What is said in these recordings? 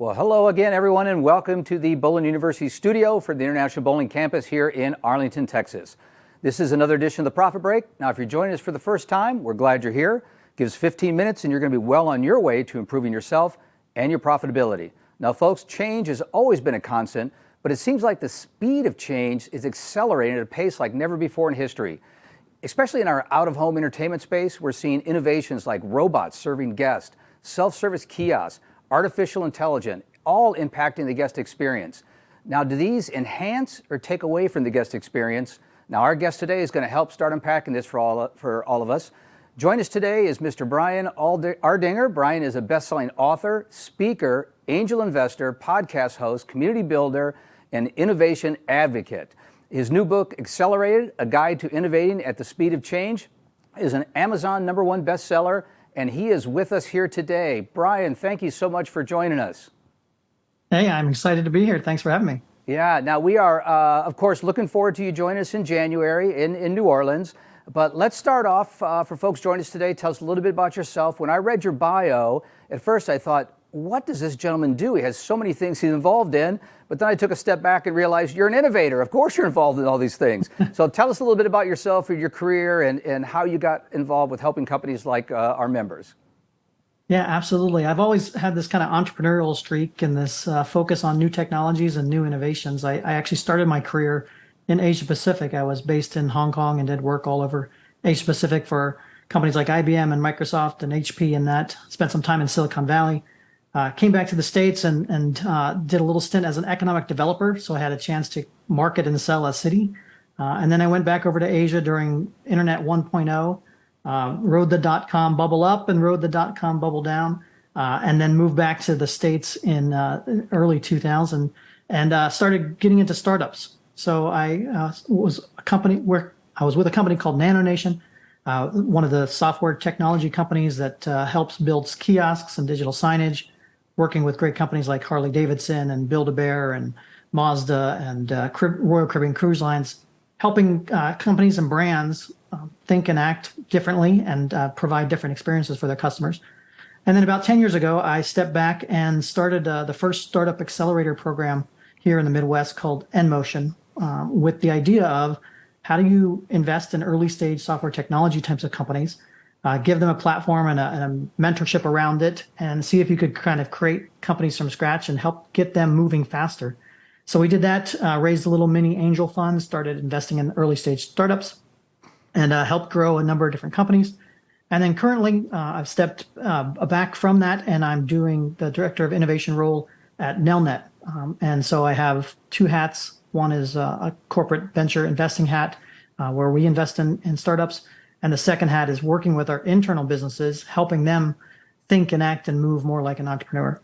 Well, hello again, everyone, and welcome to the Bowling University studio for the International Bowling Campus here in Arlington, Texas. This is another edition of the Profit Break. Now, if you're joining us for the first time, we're glad you're here. Give us 15 minutes and you're going to be well on your way to improving yourself and your profitability. Now, folks, change has always been a constant, but it seems like the speed of change is accelerating at a pace like never before in history. Especially in our out-of-home entertainment space, we're seeing innovations like robots serving guests, self-service kiosks, artificial intelligence, all impacting the guest experience. Now, do these enhance or take away from the guest experience? Now, our guest today is going to help start unpacking this for all of us. Join us today is Mr. Brian Ardinger. Brian is a best-selling author, speaker, angel investor, podcast host, community builder, and innovation advocate. His new book, Accelerated, A Guide to Innovating at the Speed of Change, is an Amazon #1 bestseller, and he is with us here today. Brian, thank you so much for joining us. Hey, I'm excited to be here. Thanks for having me. Yeah, now we are, of course, looking forward to you joining us in January in New Orleans. But let's start off, for folks joining us today, tell us a little bit about yourself. When I read your bio, at first I thought, what does this gentleman do? He has so many things he's involved in. But then I took a step back and realized you're an innovator. Of course you're involved in all these things. So tell us a little bit about yourself, your career, and how you got involved with helping companies like our members. Yeah, absolutely. I've always had this kind of entrepreneurial streak and this focus on new technologies and new innovations. I actually started my career in Asia Pacific. I was based in Hong Kong and did work all over Asia Pacific for companies like IBM and Microsoft and HP and that. Spent some time in Silicon Valley. Came back to the States and did a little stint as an economic developer. So I had a chance to market and sell a city. And then I went back over to Asia during Internet 1.0, rode the dot-com bubble up and rode the dot-com bubble down, and then moved back to the States in early 2000 and started getting into startups. So I was with a company called NanoNation, one of the software technology companies that helps build kiosks and digital signage, working with great companies like Harley Davidson and Build-A-Bear and Mazda and Royal Caribbean Cruise Lines, helping companies and brands think and act differently and provide different experiences for their customers. And then about 10 years ago, I stepped back and started the first startup accelerator program here in the Midwest called nMotion, with the idea of how do you invest in early stage software technology types of companies, give them a platform and a mentorship around it, and see if you could kind of create companies from scratch and help get them moving faster. So we did that, raised a little mini angel fund, started investing in early stage startups, and helped grow a number of different companies. And then currently, I've stepped back from that, and I'm doing the director of innovation role at Nelnet. And so I have two hats. One is a corporate venture investing hat, where we invest in startups. And the second hat is working with our internal businesses, helping them think and act and move more like an entrepreneur.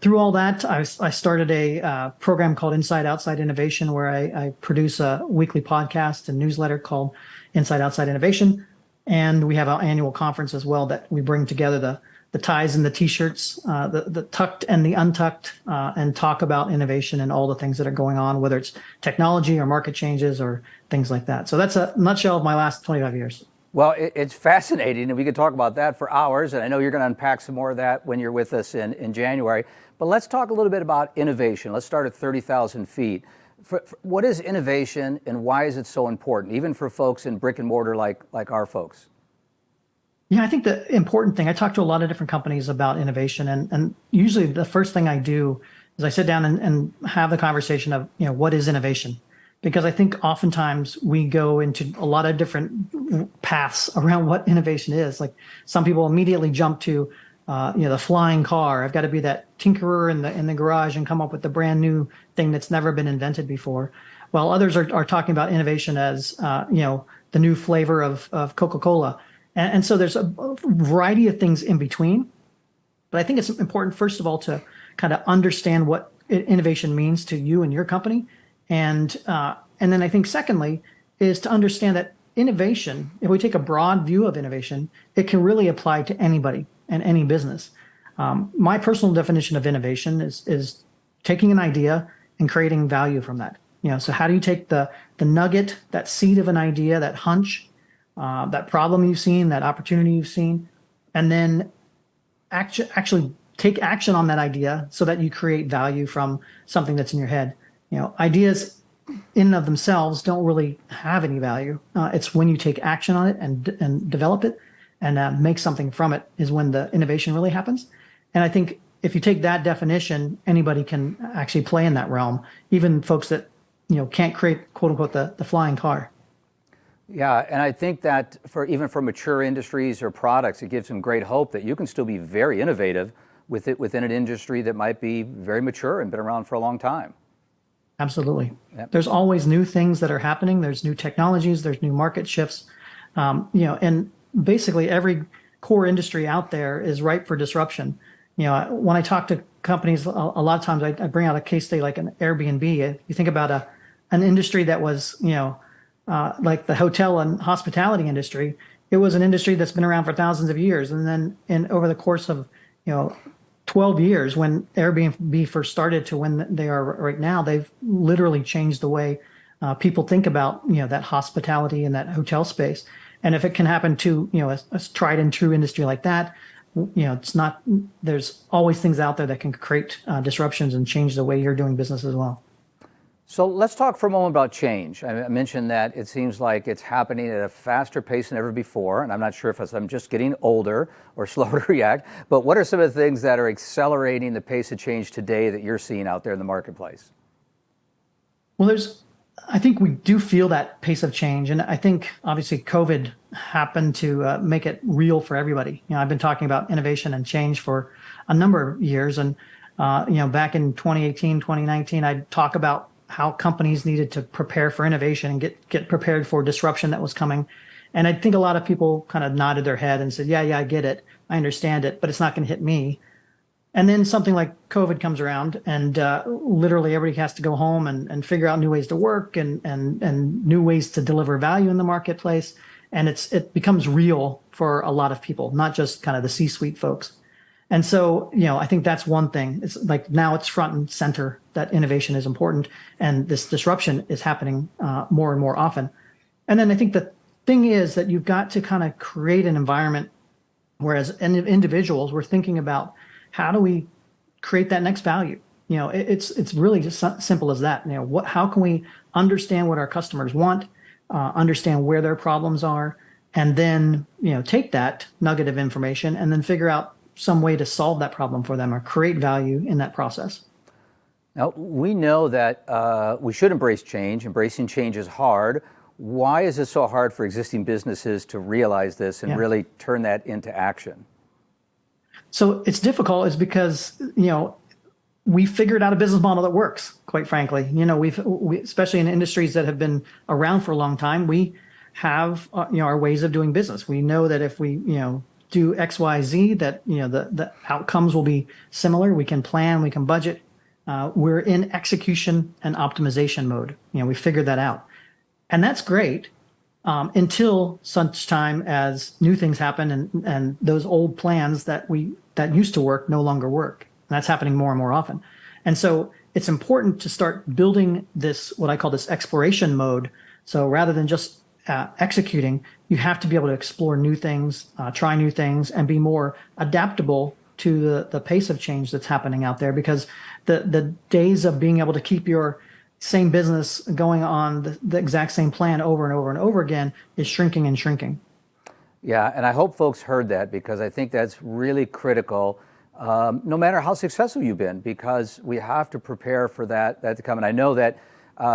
Through all that, I started a program called Inside Outside Innovation, where I produce a weekly podcast and newsletter called Inside Outside Innovation. And we have our annual conference as well that we bring together the ties and the T-shirts, the tucked and the untucked, and talk about innovation and all the things that are going on, whether it's technology or market changes or things like that. So that's a nutshell of my last 25 years. Well, it's fascinating, and we could talk about that for hours, and I know you're going to unpack some more of that when you're with us in January. But let's talk a little bit about innovation. Let's start at 30,000 feet. What is innovation, and why is it so important, even for folks in brick and mortar like our folks? Yeah, I think the important thing, I talk to a lot of different companies about innovation, and usually the first thing I do is I sit down and have the conversation of, what is innovation? Because I think oftentimes we go into a lot of different paths around what innovation is. Like some people immediately jump to, the flying car. I've got to be that tinkerer in the garage and come up with the brand new thing that's never been invented before. While others are talking about innovation as, the new flavor of Coca-Cola. And so there's a variety of things in between. But I think it's important, first of all, to kind of understand what innovation means to you and your company. And then I think secondly is to understand that innovation, if we take a broad view of innovation, it can really apply to anybody and any business. My personal definition of innovation is taking an idea and creating value from that. So how do you take the nugget, that seed of an idea, that hunch, that problem you've seen, that opportunity you've seen, and then actually take action on that idea so that you create value from something that's in your head. Ideas in and of themselves don't really have any value. It's when you take action on it and develop it and make something from it is when the innovation really happens. And I think if you take that definition, anybody can actually play in that realm, even folks that can't create quote unquote the flying car. Yeah, and I think that even for mature industries or products, it gives them great hope that you can still be very innovative within an industry that might be very mature and been around for a long time. Absolutely. Yep. There's always new things that are happening. There's new technologies. There's new market shifts. And basically every core industry out there is ripe for disruption. When I talk to companies, a lot of times I bring out a case study like an Airbnb. You think about an industry that was, like the hotel and hospitality industry. It was an industry that's been around for thousands of years. And then over the course of, 12 years, when Airbnb first started to when they are right now, they've literally changed the way people think about, that hospitality and that hotel space. And if it can happen to, a tried and true industry like that, it's not, there's always things out there that can create disruptions and change the way you're doing business as well. So let's talk for a moment about change. I mentioned that it seems like it's happening at a faster pace than ever before, and I'm not sure if I'm just getting older or slower to react, but what are some of the things that are accelerating the pace of change today that you're seeing out there in the marketplace? Well, I think we do feel that pace of change, and I think obviously COVID happened to make it real for everybody. I've been talking about innovation and change for a number of years, and back in 2018, 2019, I'd talk about how companies needed to prepare for innovation and get prepared for disruption that was coming. And I think a lot of people kind of nodded their head and said, yeah, I get it. I understand it, but it's not going to hit me. And then something like COVID comes around and literally everybody has to go home and figure out new ways to work and new ways to deliver value in the marketplace. And it becomes real for a lot of people, not just kind of the C-suite folks. And so, I think that's one thing. It's like now it's front and center that innovation is important and this disruption is happening more and more often. And then I think the thing is that you've got to kind of create an environment where as individuals, we're thinking about how do we create that next value? It's really just simple as that. How can we understand what our customers want, understand where their problems are, and then, take that nugget of information and then figure out some way to solve that problem for them or create value in that process. Now, we know that we should embrace change. Embracing change is hard. Why is it so hard for existing businesses to realize this and really turn that into action? So it's difficult is because, we figured out a business model that works, quite frankly. We especially in industries that have been around for a long time, we have, our ways of doing business. We know that if we, do X, Y, Z, that, the outcomes will be similar. We can plan, we can budget. We're in execution and optimization mode. We figured that out. And that's great until such time as new things happen and those old plans that used to work no longer work. And that's happening more and more often. And so it's important to start building this, what I call this exploration mode. So rather than just executing, you have to be able to explore new things, try new things, and be more adaptable to the pace of change that's happening out there. Because the days of being able to keep your same business going on the exact same plan over and over and over again is shrinking and shrinking. Yeah, and I hope folks heard that because I think that's really critical, no matter how successful you've been, because we have to prepare for that to come. And I know that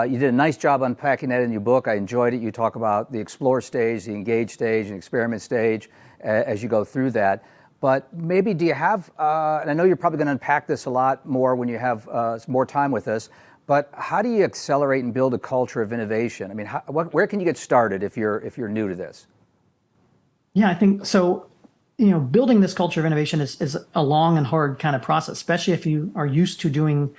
you did a nice job unpacking that in your book. I enjoyed it. You talk about the explore stage, the engage stage, and experiment stage as you go through that. But maybe do you have, and I know you're probably going to unpack this a lot more when you have more time with us, but how do you accelerate and build a culture of innovation? I mean, where can you get started if you're new to this? Yeah, I think so. Building this culture of innovation is a long and hard kind of process, especially if you are used to doing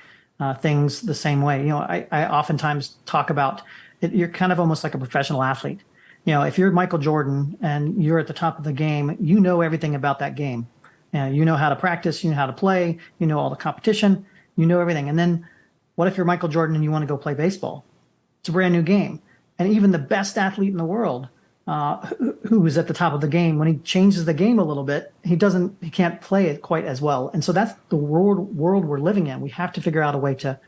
things the same way. I oftentimes talk about it, you're kind of almost like a professional athlete. If you're Michael Jordan and you're at the top of the game, you know everything about that game. You know how to practice, you know how to play, you know all the competition, you know everything. And then what if you're Michael Jordan and you want to go play baseball? It's a brand new game. And even the best athlete in the world who is at the top of the game, when he changes the game a little bit, he can't play it quite as well. And so that's the world we're living in. We have to figure out a way to,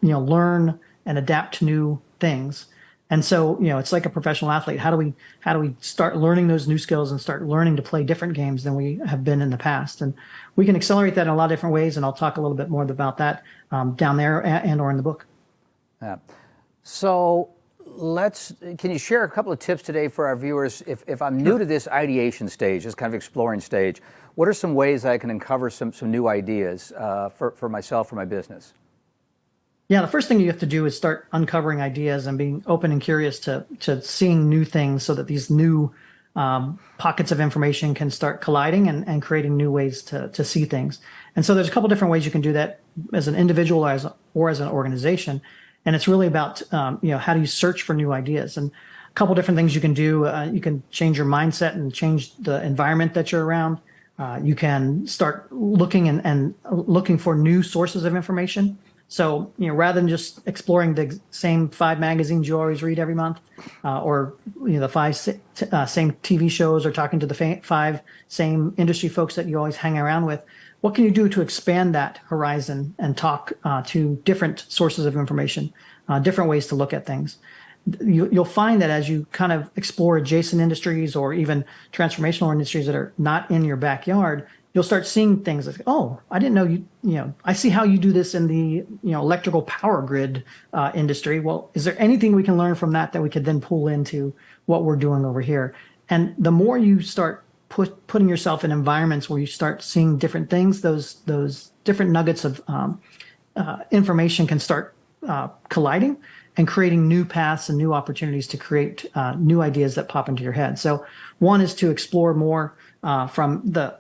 learn and adapt to new things. And so, it's like a professional athlete. How do we start learning those new skills and start learning to play different games than we have been in the past? And we can accelerate that in a lot of different ways. And I'll talk a little bit more about that down there and or in the book. Yeah. So can you share a couple of tips today for our viewers? If I'm new to this ideation stage, this kind of exploring stage, what are some ways I can uncover some new ideas for myself, for my business? Yeah, the first thing you have to do is start uncovering ideas and being open and curious to seeing new things, so that these new pockets of information can start colliding and creating new ways to see things. And so there's a couple different ways you can do that as an individual or as an organization. And it's really about, how do you search for new ideas? And a couple different things you can do. You can change your mindset and change the environment that you're around. You can start looking and looking for new sources of information. So, rather than just exploring the same 5 magazines you always read every month, or, the 5 same TV shows, or talking to the 5 same industry folks that you always hang around with, what can you do to expand that horizon and talk to different sources of information, different ways to look at things? You'll find that as you kind of explore adjacent industries or even transformational industries that are not in your backyard, you'll start seeing things like, oh, I didn't know I see how you do this in the electrical power grid industry. Well, is there anything we can learn from that we could then pull into what we're doing over here? And the more you start putting yourself in environments where you start seeing different things, those different nuggets of information can start colliding and creating new paths and new opportunities to create new ideas that pop into your head. So one is to explore more from the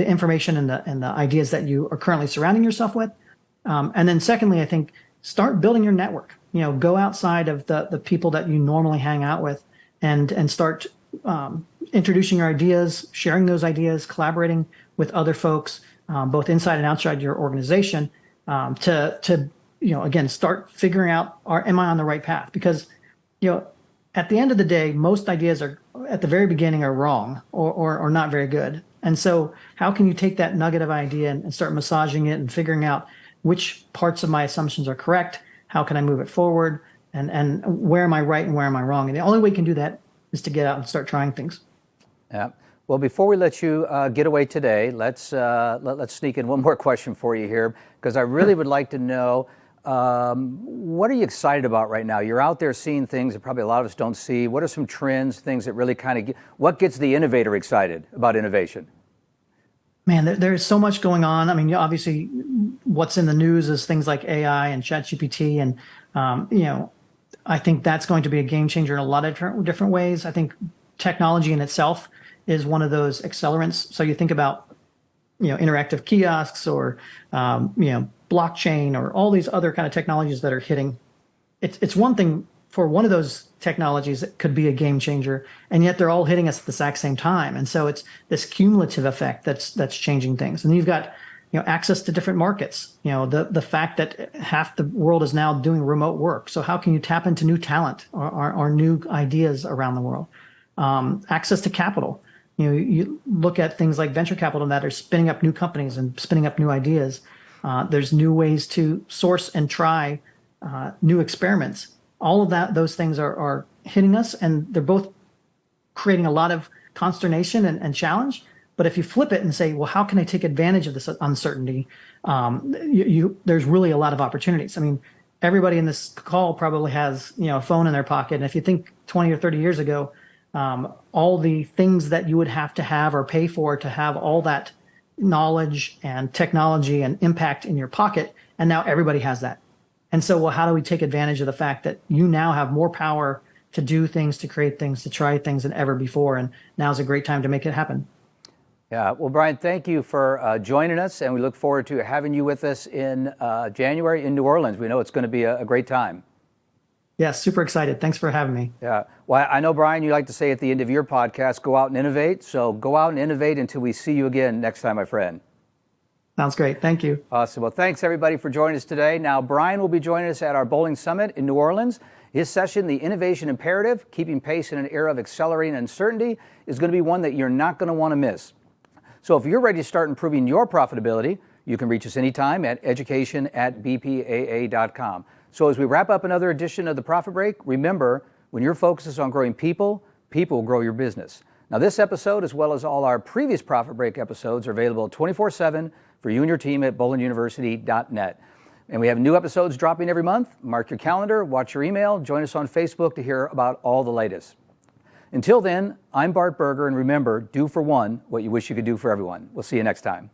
information and the ideas that you are currently surrounding yourself with. And then secondly, I think start building your network. Go outside of the people that you normally hang out with and start introducing your ideas, sharing those ideas, collaborating with other folks, both inside and outside your organization, to again, start figuring out, am I on the right path? Because, at the end of the day, most ideas are at the very beginning are wrong or not very good. And so how can you take that nugget of idea and start massaging it and figuring out which parts of my assumptions are correct? How can I move it forward? And where am I right and where am I wrong? And the only way you can do that is to get out and start trying things. Yeah. Well, before we let you get away today, let's sneak in one more question for you here, because I really would like to know, what are you excited about right now? You're out there seeing things that probably a lot of us don't see. What are some trends, things that really what gets the innovator excited about innovation? Man, there's so much going on. I mean, obviously, what's in the news is things like AI and ChatGPT, and I think that's going to be a game changer in a lot of different ways. I think technology in itself is one of those accelerants. So you think about, interactive kiosks or, blockchain or all these other kind of technologies that are hitting. It's one thing for one of those technologies that could be a game changer, and yet they're all hitting us at the exact same time. And so it's this cumulative effect that's changing things. And you've got, access to different markets. The fact that half the world is now doing remote work. So how can you tap into new talent or new ideas around the world? Access to capital. You look at things like venture capital that are spinning up new companies and spinning up new ideas. There's new ways to source and try new experiments. All of those things are hitting us, and they're both creating a lot of consternation and challenge. But if you flip it and say, well, how can I take advantage of this uncertainty? There's really a lot of opportunities. I mean, everybody in this call probably has, a phone in their pocket. And if you think 20 or 30 years ago, all the things that you would have to have or pay for to have all that knowledge and technology and impact in your pocket, and now everybody has that. And so, well, how do we take advantage of the fact that you now have more power to do things, to create things, to try things than ever before? And now's a great time to make it happen. Yeah, well, Brian, thank you for joining us, and we look forward to having you with us in January in New Orleans. We know it's going to be a great time. Yeah, super excited. Thanks for having me. Yeah, well, I know, Brian, you like to say at the end of your podcast, go out and innovate. So go out and innovate until we see you again next time, my friend. Sounds great. Thank you. Awesome. Well, thanks, everybody, for joining us today. Now, Brian will be joining us at our Bowling Summit in New Orleans, His session, The Innovation Imperative, Keeping Pace in an Era of Accelerating Uncertainty, is going to be one that you're not going to want to miss. So if you're ready to start improving your profitability, you can reach us anytime at education@bpaa.com. So as we wrap up another edition of the Profit Break, remember, when your focus is on growing people, people will grow your business. Now this episode, as well as all our previous Profit Break episodes, are available 24/7 for you and your team at bowlinuniversity.net. And we have new episodes dropping every month. Mark your calendar, watch your email, join us on Facebook to hear about all the latest. Until then, I'm Bart Berger, and remember, do for one what you wish you could do for everyone. We'll see you next time.